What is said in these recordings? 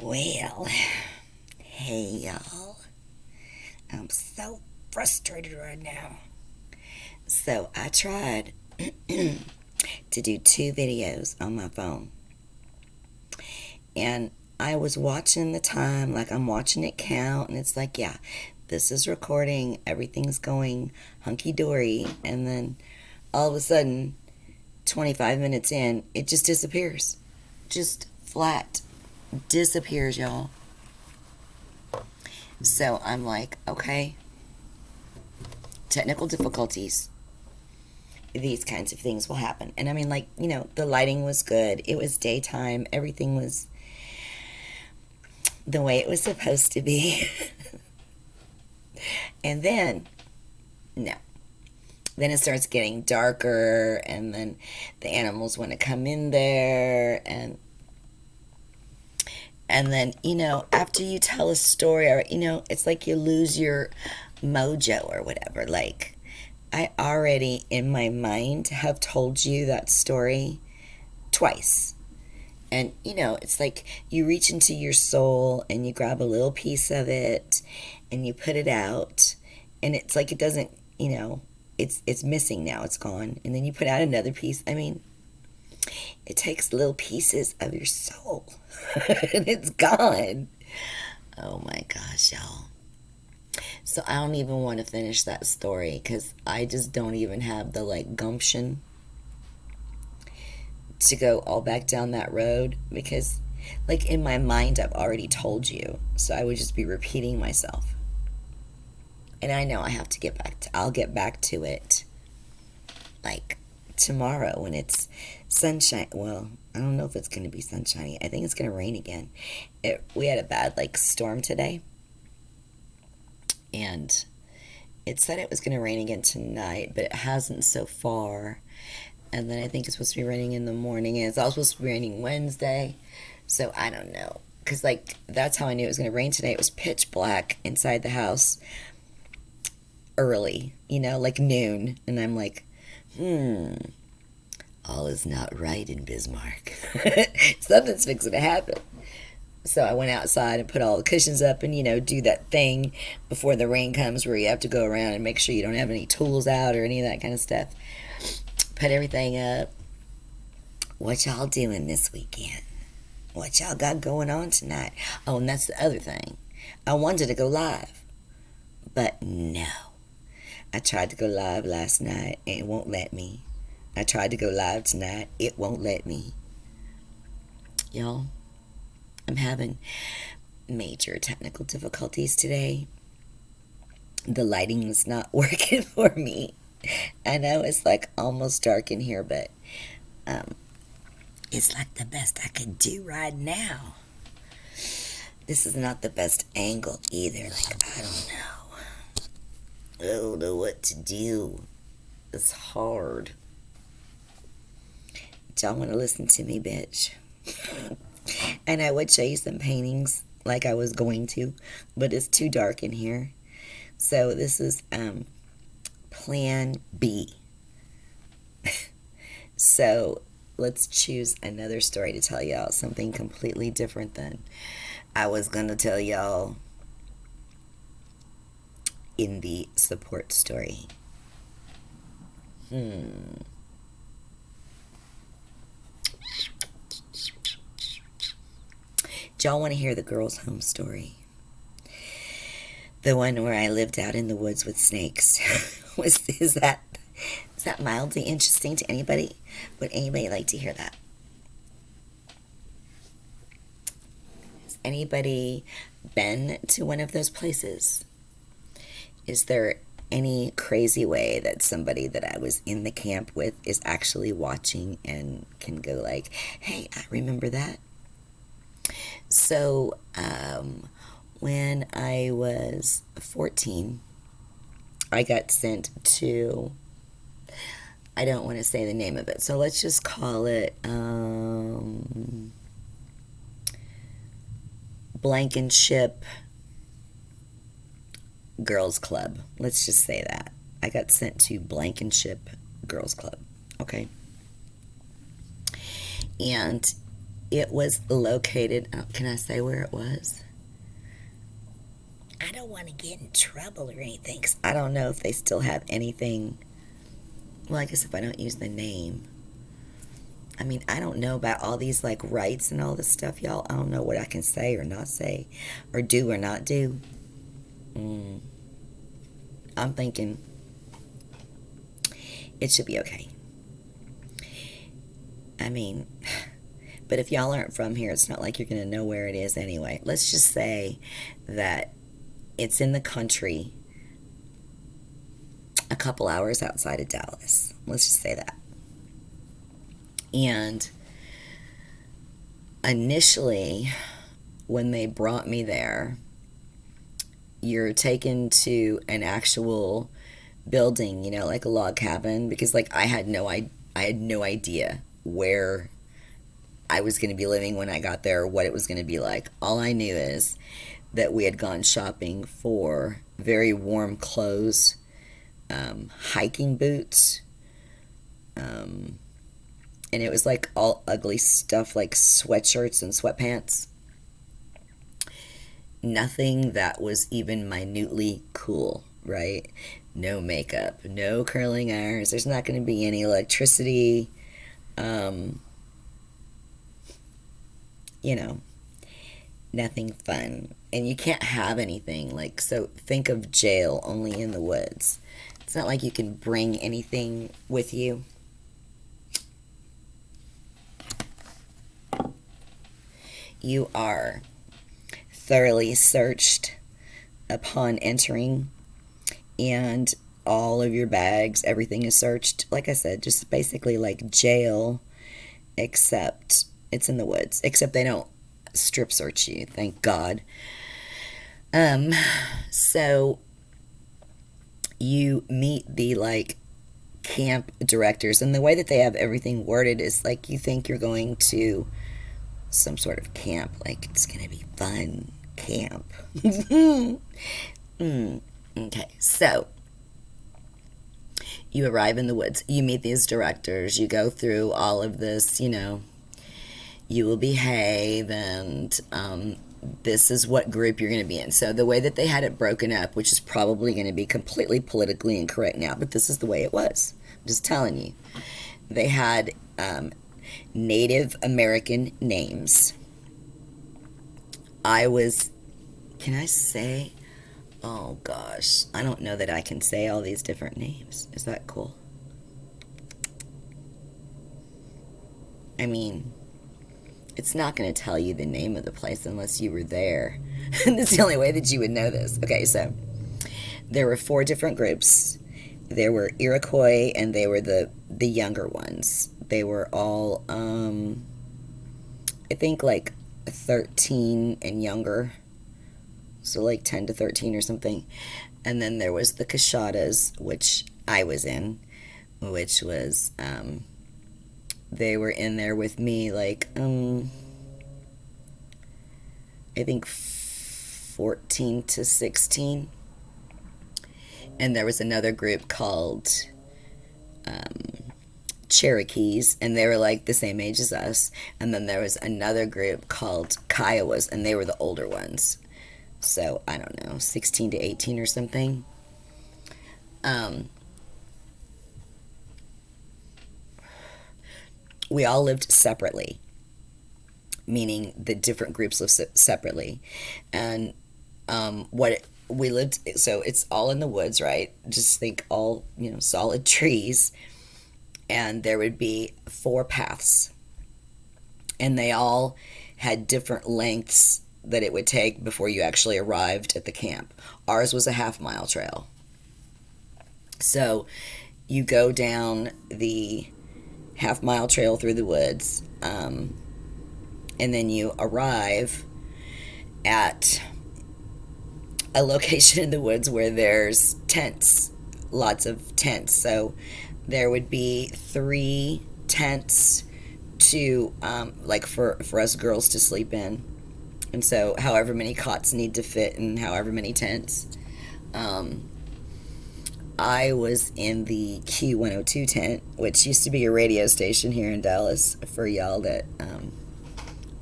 Well, hey y'all. I'm so frustrated right now. So I tried to do two videos on my phone. And I was watching the time, like I'm watching it count, and it's like, yeah, this is recording, everything's going hunky dory. And then all of a sudden, 25 minutes in, it just disappears. Just flat disappears, y'all. So I'm like, okay, technical difficulties. These kinds of things will happen. And I mean, like, the lighting was good. It was daytime. Everything was the way it was supposed to be. And then, no. Then it starts getting darker, and then the animals want to come in there, and then, after you tell a story, or, it's like you lose your mojo or whatever. Like, I already, in my mind, have told you that story twice. And, it's like you reach into your soul and you grab a little piece of it and you put it out. And it's like it doesn't, it's missing now. It's gone. And then you put out another piece. I mean, it takes little pieces of your soul and it's gone. Oh my gosh, y'all. So I don't even want to finish that story because I just don't even have the gumption to go all back down that road, because in my mind I've already told you, so I would just be repeating myself. And I know I have to I'll get back to it tomorrow when it's sunshine. Well, I don't know if it's going to be sunshiny. I think it's going to rain again. We had a bad storm today, and it said it was going to rain again tonight, but it hasn't so far. And then I think it's supposed to be raining in the morning, and it's also supposed to be raining Wednesday. So I don't know, because that's how I knew it was going to rain today. It was pitch black inside the house early, noon. And I'm like, all is not right in Bismarck. Something's fixing to happen. So I went outside and put all the cushions up and, do that thing before the rain comes where you have to go around and make sure you don't have any tools out or any of that kind of stuff. Put everything up. What y'all doing this weekend? What y'all got going on tonight? Oh, and that's the other thing. I wanted to go live, but no. I tried to go live last night and it won't let me. I tried to go live tonight. It won't let me. Y'all, I'm having major technical difficulties today. The lighting is not working for me. I know it's almost dark in here, but it's the best I could do right now. This is not the best angle either. I don't know. I don't know what to do. It's hard. Y'all want to listen to me, bitch? And I would show you some paintings like I was going to, but it's too dark in here. So this is Plan B. So let's choose another story to tell y'all, something completely different than I was going to tell y'all in the support story. Do y'all want to hear the girls' home story? The one where I lived out in the woods with snakes. Is that mildly interesting to anybody? Would anybody like to hear that? Has anybody been to one of those places? Is there any crazy way that somebody that I was in the camp with is actually watching and can go hey, I remember that? So, when I was 14, I got sent to, I don't want to say the name of it, so let's just call it Blankenship Girls Club. Let's just say that. I got sent to Blankenship Girls Club. Okay. And It was located, can I say where it was? I don't want to get in trouble or anything, 'cause I don't know if they still have anything. Well, I guess if I don't use the name. I mean, I don't know about all these like rights and all this stuff, y'all. I don't know what I can say or not say, or do or not do. I'm thinking it should be okay. I mean, but if y'all aren't from here, it's not like you're going to know where it is anyway. Let's just say that it's in the country a couple hours outside of Dallas. Let's just say that. And initially, when they brought me there, you're taken to an actual building, like a log cabin, because like I had no idea where I was going to be living when I got there, or what it was going to be like. All I knew is that we had gone shopping for very warm clothes, hiking boots, and it was like all ugly stuff like sweatshirts and sweatpants. Nothing that was even minutely cool, right? No makeup, no curling irons. There's not going to be any electricity. Nothing fun. And you can't have anything. Like, so think of jail only in the woods. It's not like you can bring anything with you. You are thoroughly searched upon entering, and all of your bags, everything is searched. Like I said, just basically like jail, except it's in the woods. Except they don't strip search you, thank God. So you meet the like camp directors, and the way that they have everything worded is like you think you're going to some sort of camp, like it's gonna be fun camp. Okay, so you arrive in the woods, you meet these directors, you go through all of this, you will behave, and this is what group you're going to be in. So the way that they had it broken up, which is probably going to be completely politically incorrect now, but this is the way it was. I'm just telling you. They had Native American names. Can I say? Oh gosh, I don't know that I can say all these different names. Is that cool? I mean, it's not going to tell you the name of the place unless you were there. That's the only way that you would know this. Okay, so there were 4 different groups. There were Iroquois, and they were the younger ones. They were all, I think, like 13 and younger. So like 10 to 13 or something. And then there was the Cashadas, which I was in, which was, they were in there with me, like, I think 14 to 16. And there was another group called Cherokees, and they were like the same age as us. And then there was another group called Kiowas, and they were the older ones. So, I don't know, 16 to 18 or something. We all lived separately, meaning the different groups lived separately. And we lived, so it's all in the woods, right? Just think all, solid trees. And there would be 4 paths. And they all had different lengths that it would take before you actually arrived at the camp. Ours was a half-mile trail. So you go down the half-mile trail through the woods, and then you arrive at a location in the woods where there's tents, lots of tents. So there would be 3 tents to, like for us girls to sleep in. And so however many cots need to fit in however many tents. I was in the Q102 tent, which used to be a radio station here in Dallas, for y'all that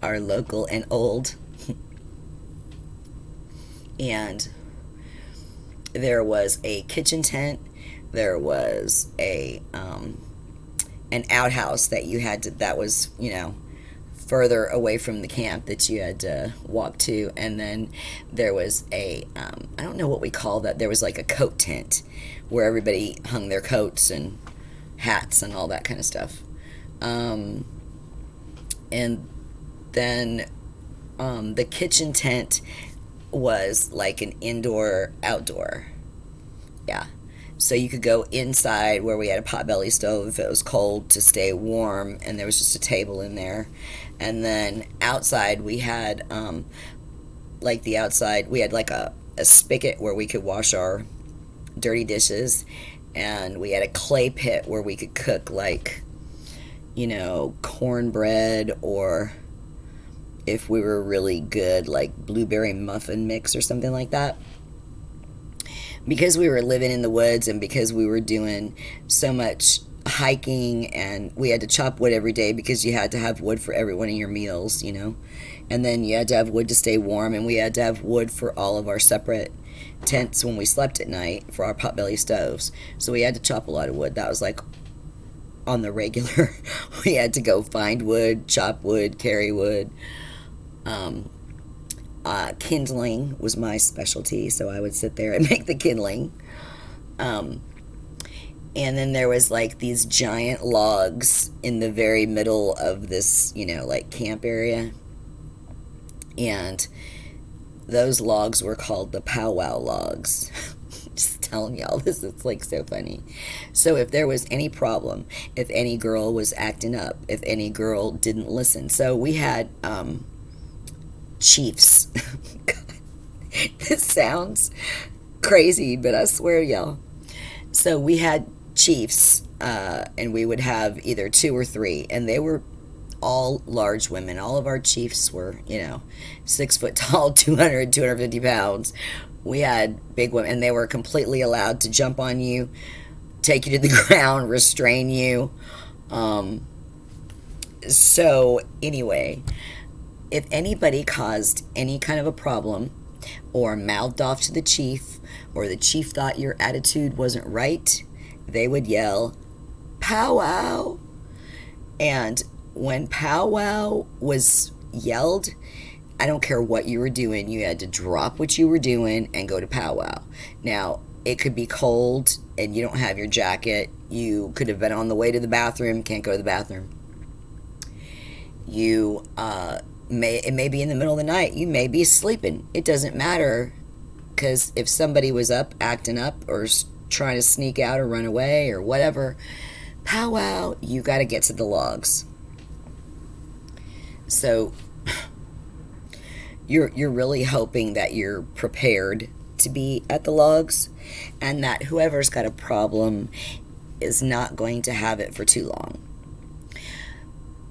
are local and old. And there was a kitchen tent. There was a an outhouse that you had to, that was, further away from the camp that you had to walk to. And then there was a, I don't know what we call that. There was like a coat tent where everybody hung their coats and hats and all that kind of stuff. And then the kitchen tent was like an indoor outdoor. Yeah. So you could go inside where we had a potbelly stove if it was cold to stay warm, and there was just a table in there. And then outside we had we had like a spigot where we could wash our dirty dishes, and we had a clay pit where we could cook like, cornbread, or if we were really good, like blueberry muffin mix or something like that. Because we were living in the woods and because we were doing so much hiking, and we had to chop wood every day because you had to have wood for every one of your meals, and then you had to have wood to stay warm, and we had to have wood for all of our separate tents when we slept at night for our potbelly stoves. So we had to chop a lot of wood. That was like on the regular. We had to go find wood, chop wood, carry wood. Kindling was my specialty, so I would sit there and make the kindling. And then there was like these giant logs in the very middle of this, like camp area. And those logs were called the Powwow logs. Just telling y'all this, it's like so funny. So if there was any problem, if any girl was acting up, if any girl didn't listen. So we had chiefs. This sounds crazy, but I swear, y'all. So we had chiefs, and we would have either 2 or 3, and they were all large women. All of our chiefs were, 6 foot tall, 200, 250 pounds. We had big women, and they were completely allowed to jump on you, take you to the ground, restrain you. So anyway, if anybody caused any kind of a problem or mouthed off to the chief, or the chief thought your attitude wasn't right, they would yell, "Powwow!" And when powwow was yelled, I don't care what you were doing, you had to drop what you were doing and go to powwow. Now, it could be cold and you don't have your jacket. You could have been on the way to the bathroom, can't go to the bathroom. It may be in the middle of the night. You may be sleeping. It doesn't matter, because if somebody was up, acting up, or trying to sneak out or run away or whatever, powwow, you got to get to the logs. So you're really hoping that you're prepared to be at the logs, and that whoever's got a problem is not going to have it for too long.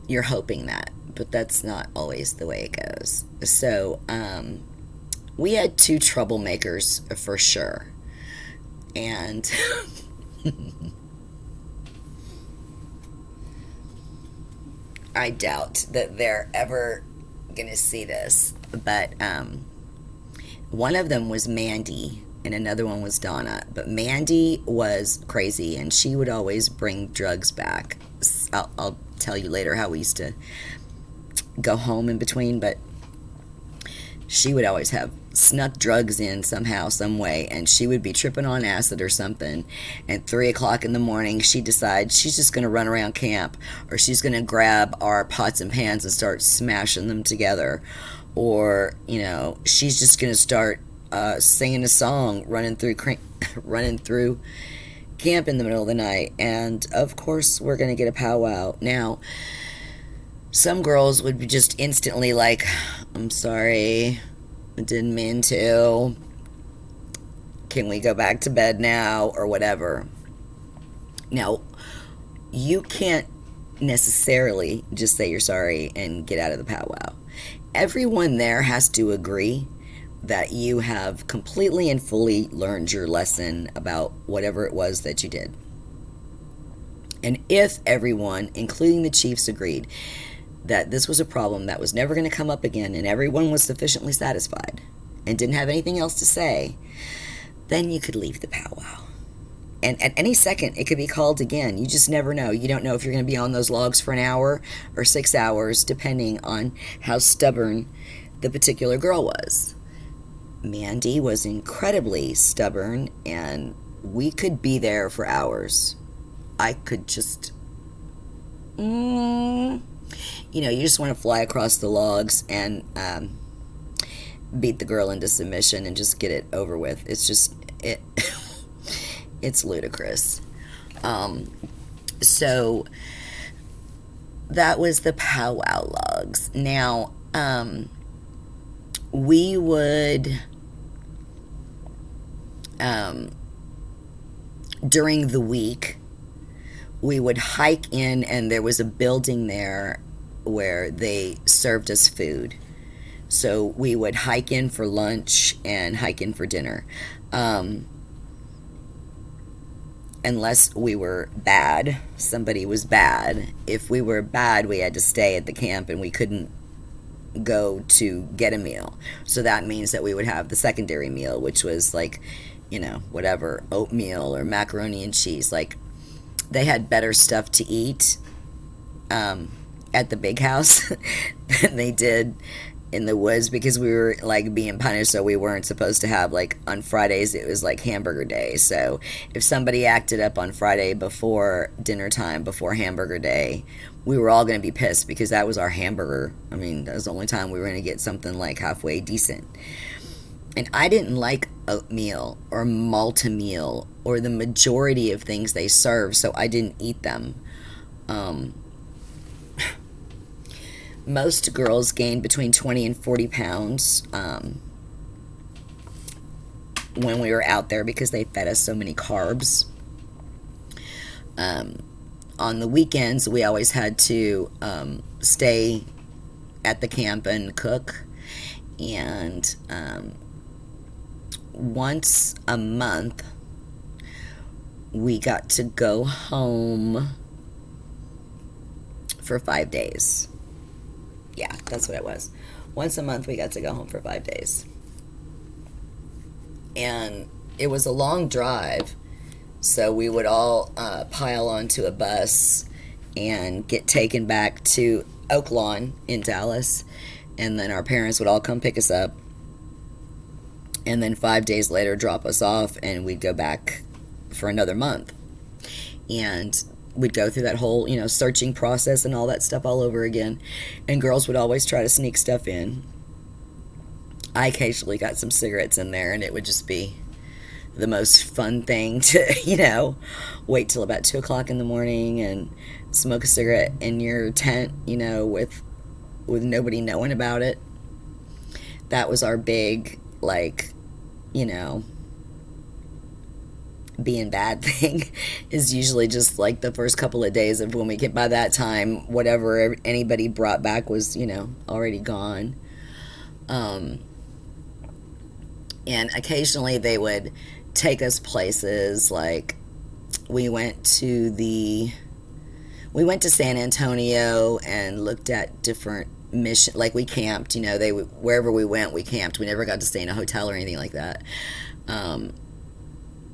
You're hoping that, but that's not always the way it goes. So we had 2 troublemakers for sure, and I doubt that they're ever gonna see this, but one of them was Mandy and another one was Donna. But Mandy was crazy, and she would always bring drugs back. I'll tell you later how we used to go home in between, but she would always have snuck drugs in somehow, some way, and she would be tripping on acid or something, and 3 o'clock in the morning she decides she's just going to run around camp, or she's going to grab our pots and pans and start smashing them together, or she's just going to start singing a song, running through camp in the middle of the night. And of course we're going to get a powwow. Now, some girls would be just instantly like, "I'm sorry, I didn't mean to. Can we go back to bed now?" or whatever. Now, you can't necessarily just say you're sorry and get out of the powwow. Everyone there has to agree that you have completely and fully learned your lesson about whatever it was that you did. And if everyone, including the chiefs, agreed, that this was a problem that was never going to come up again and everyone was sufficiently satisfied and didn't have anything else to say, then you could leave the powwow. And at any second, it could be called again. You just never know. You don't know if you're going to be on those logs for an hour or 6 hours, depending on how stubborn the particular girl was. Mandy was incredibly stubborn, and we could be there for hours. I could just, you just want to fly across the logs and beat the girl into submission and just get it over with. It's just, it's ludicrous. So that was the powwow logs. Now, we would, during the week, we would hike in, and there was a building there where they served us food. So we would hike in for lunch and hike in for dinner. Unless we were bad, somebody was bad. If we were bad, we had to stay at the camp and we couldn't go to get a meal. So that means that we would have the secondary meal, which was like, whatever, oatmeal or macaroni and cheese. Like, they had better stuff to eat at the big house than they did in the woods, because we were like being punished. So we weren't supposed to have, like, on Fridays it was like hamburger day. So if somebody acted up on Friday before dinner time, before hamburger day, we were all going to be pissed, because that was our hamburger. I mean, that was the only time we were going to get something like halfway decent. And I didn't like oatmeal or maltomeal or the majority of things they serve, so I didn't eat them. Most girls gained between 20 and 40 pounds when we were out there, because they fed us so many carbs. On the weekends, we always had to stay at the camp and cook. And once a month, we got to go home for 5 days. Yeah, that's what it was. Once a month, we got to go home for 5 days. And it was a long drive, so we would all pile onto a bus and get taken back to Oak Lawn in Dallas, and then our parents would all come pick us up, and then 5 days later drop us off, and we'd go back for another month. And we'd go through that whole, searching process and all that stuff all over again. And girls would always try to sneak stuff in. I occasionally got some cigarettes in there, and it would just be the most fun thing to, wait till about 2 o'clock in the morning and smoke a cigarette in your tent, with nobody knowing about it. That was our big, being bad thing, is usually just like the first couple of days of when we get. By that time, whatever anybody brought back was, already gone. And occasionally they would take us places. Like, we went to San Antonio and looked at different mission. Like, we camped, wherever we went, we camped. We never got to stay in a hotel or anything like that.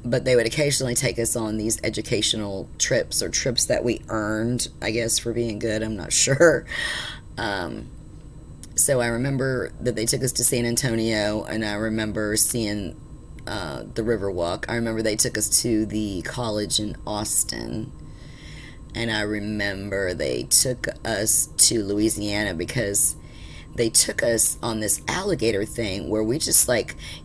But they would occasionally take us on these educational trips, or trips that we earned, I guess, for being good. I'm not sure. So I remember that they took us to San Antonio, and I remember seeing the Riverwalk. I remember they took us to the college in Austin. And I remember they took us to Louisiana, because they took us on this alligator thing where we just,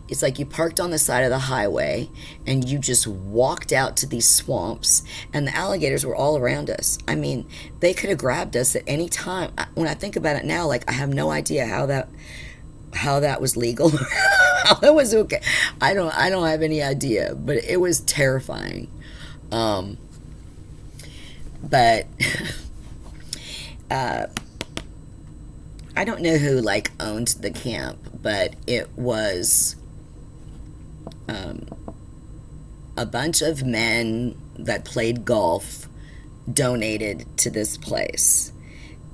it's like you parked on the side of the highway and you just walked out to these swamps, and the alligators were all around us. I mean, they could have grabbed us at any time. When I think about it now, I have no idea how that was legal, how that was okay. I don't have any idea, but it was terrifying. But I don't know who owned the camp, but it was a bunch of men that played golf donated to this place.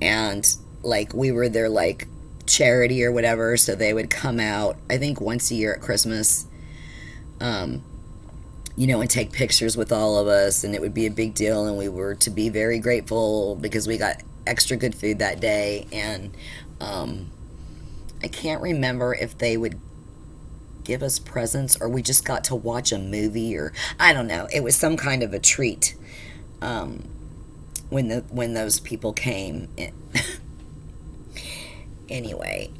And like we were their like charity or whatever, so they would come out, I think once a year at Christmas, um, and take pictures with all of us, and it would be a big deal, and we were to be very grateful because we got extra good food that day. And I can't remember if they would give us presents or we just got to watch a movie, or I don't know. It was some kind of a treat when those people came. Anyway,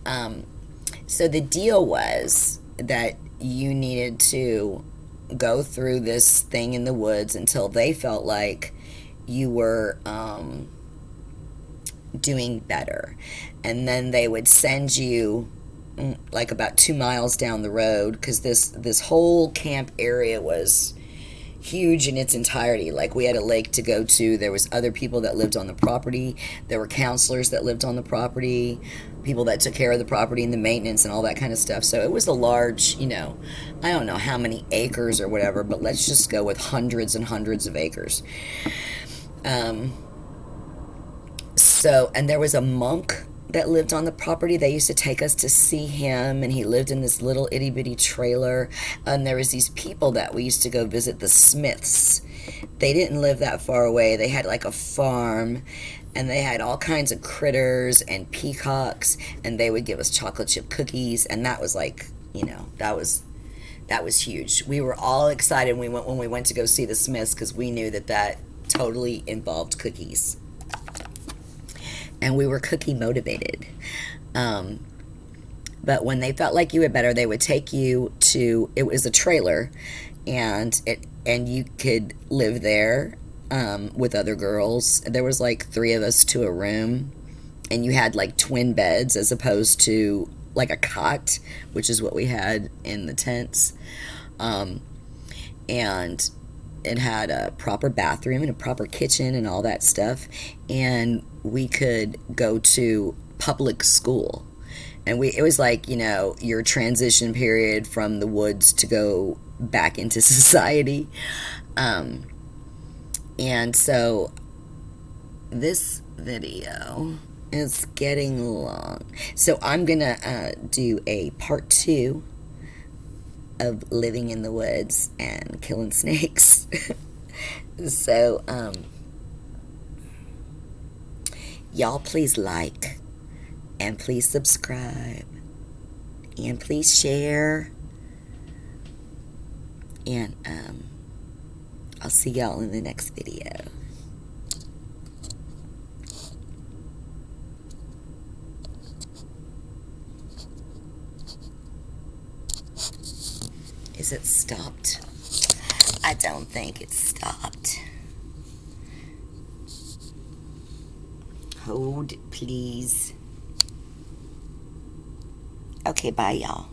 so the deal was that you needed to go through this thing in the woods until they felt like you were doing better. And then they would send you like about 2 miles down the road, because this whole camp area was huge in its entirety. Like, we had a lake to go to, there was other people that lived on the property, there were counselors that lived on the property, people that took care of the property and the maintenance and all that kind of stuff. So it was a large, I don't know how many acres or whatever, but let's just go with hundreds and hundreds of acres. And there was a monk that lived on the property. They used to take us to see him, and he lived in this little itty bitty trailer. And there was these people that we used to go visit, the Smiths. They didn't live that far away. They had like a farm, and they had all kinds of critters and peacocks, and they would give us chocolate chip cookies, and that was like, that was huge. We were all excited when we went to go see the Smiths, because we knew that totally involved cookies. And we were cookie motivated. But when they felt like you were better, they would take you to, it was a trailer, and you could live there with other girls. There was like 3 of us to a room, and you had like twin beds as opposed to like a cot, which is what we had in the tents. And it had a proper bathroom and a proper kitchen and all that stuff. And we could go to public school. And it was like, your transition period from the woods to go back into society. And so this video is getting long. So I'm going to do a part 2 of living in the woods and killing snakes. So, y'all please like, and please subscribe, and please share, and I'll see y'all in the next video. Is it stopped? I don't think it's stopped. Hold, please. Okay, bye, y'all.